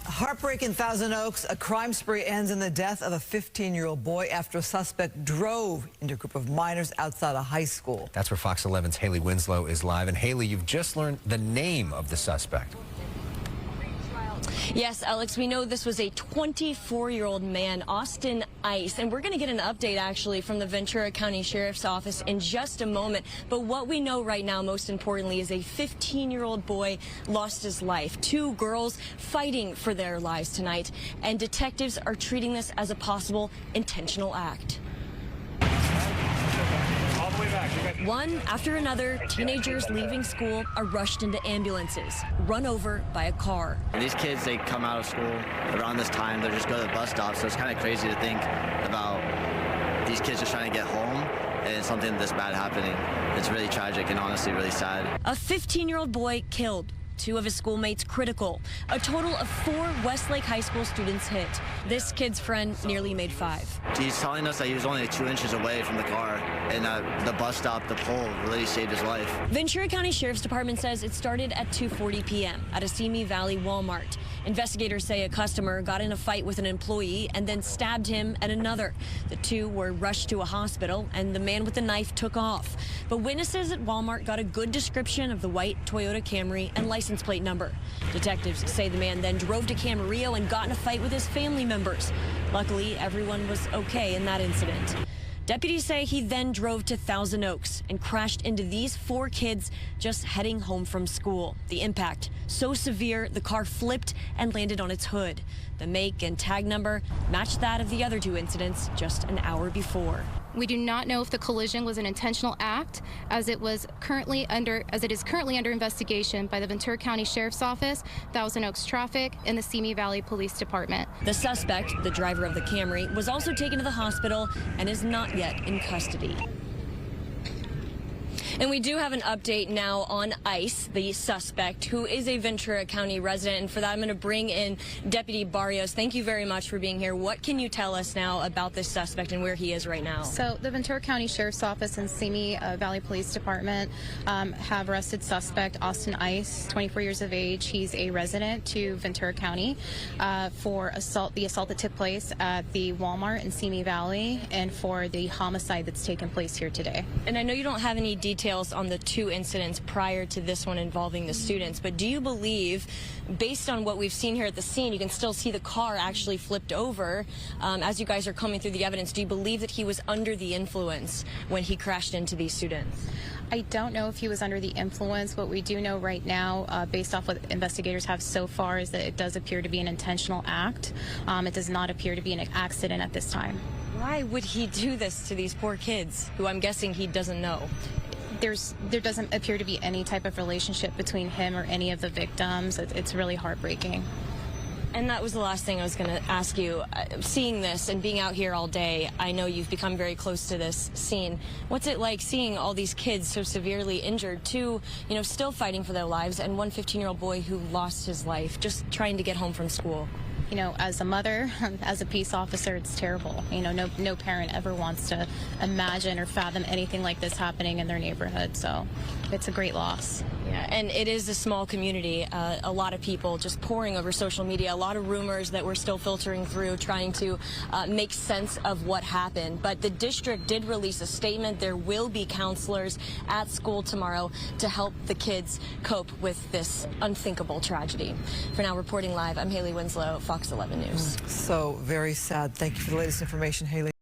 Heartbreak in Thousand Oaks. A crime spree ends in the death of a 15-year-old boy after a suspect drove into a group of minors outside a high school. That's where Fox 11's Haley Winslow is live. And Haley, you've just learned the name of the suspect. Yes, Alex, we know this was a 24-year-old man, Austin Ice, and we're going to get an update actually from the Ventura County Sheriff's Office in just a moment. But what we know right now, most importantly, is a 15-year-old boy lost his life. Two girls fighting for their lives tonight, and detectives are treating this as a possible intentional act. One after another, teenagers leaving school are rushed into ambulances, run over by a car. These kids, they come out of school around this time, they just go to the bus stop, so it's kind of crazy to think about these kids just trying to get home and something this bad happening. It's really tragic and honestly really sad. A 15-year-old boy killed. Two of his schoolmates critical. A total of 4 Westlake High School students hit. This kid's friend nearly made 5. He's telling us that he was only 2 inches away from the car, and the bus stop, the pole, really saved his life. Ventura County Sheriff's Department says it started at 2:40 p.m. at a Simi Valley Walmart. Investigators say a customer got in a fight with an employee and then stabbed him and another. The two were rushed to a hospital, and the man with the knife took off. But witnesses at Walmart got a good description of the white Toyota Camry and license plate number. Detectives say the man then drove to Camarillo and got in a fight with his family members. Luckily, everyone was okay in that incident. Deputies say he then drove to Thousand Oaks and crashed into these 4 kids just heading home from school. The impact so severe, the car flipped and landed on its hood. The make and tag number matched that of the other 2 incidents just an hour before. We do not know if the collision was an intentional act, as it is currently under investigation by the Ventura County Sheriff's Office, Thousand Oaks Traffic, and the Simi Valley Police Department. The suspect, the driver of the Camry, was also taken to the hospital and is not yet in custody. And we do have an update now on Ice, the suspect, who is a Ventura County resident. And for that, I'm going to bring in Deputy Barrios. Thank you very much for being here. What can you tell us now about this suspect and where he is right now? So the Ventura County Sheriff's Office and Simi Valley Police Department have arrested suspect Austin Ice, 24 years of age. He's a resident to Ventura County for the assault that took place at the Walmart in Simi Valley and for the homicide that's taken place here today. And I know you don't have any details on the 2 incidents prior to this one involving the students, but do you believe, based on what we've seen here at the scene, you can still see the car actually flipped over as you guys are combing through the evidence, do you believe that he was under the influence when he crashed into these students? I don't know if he was under the influence. What we do know right now, based off what investigators have so far, is that it does appear to be an intentional act. It does not appear to be an accident at this time. Why would he do this to these poor kids, who I'm guessing he doesn't know? There doesn't appear to be any type of relationship between him or any of the victims. It's really heartbreaking. And that was the last thing I was going to ask you. Seeing this and being out here all day, I know you've become very close to this scene. What's it like seeing all these kids so severely injured, two, still fighting for their lives, and one 15-year-old boy who lost his life just trying to get home from school? As a mother, as a peace officer, it's terrible. No parent ever wants to imagine or fathom anything like this happening in their neighborhood. So it's a great loss. Yeah, and it is a small community. A lot of people just pouring over social media, a lot of rumors that we're still filtering through, trying to make sense of what happened. But the district did release a statement. There will be counselors at school tomorrow to help the kids cope with this unthinkable tragedy. For now, reporting live, I'm Haley Winslow, Fox 11 News. So very sad. Thank you for the latest information, Haley.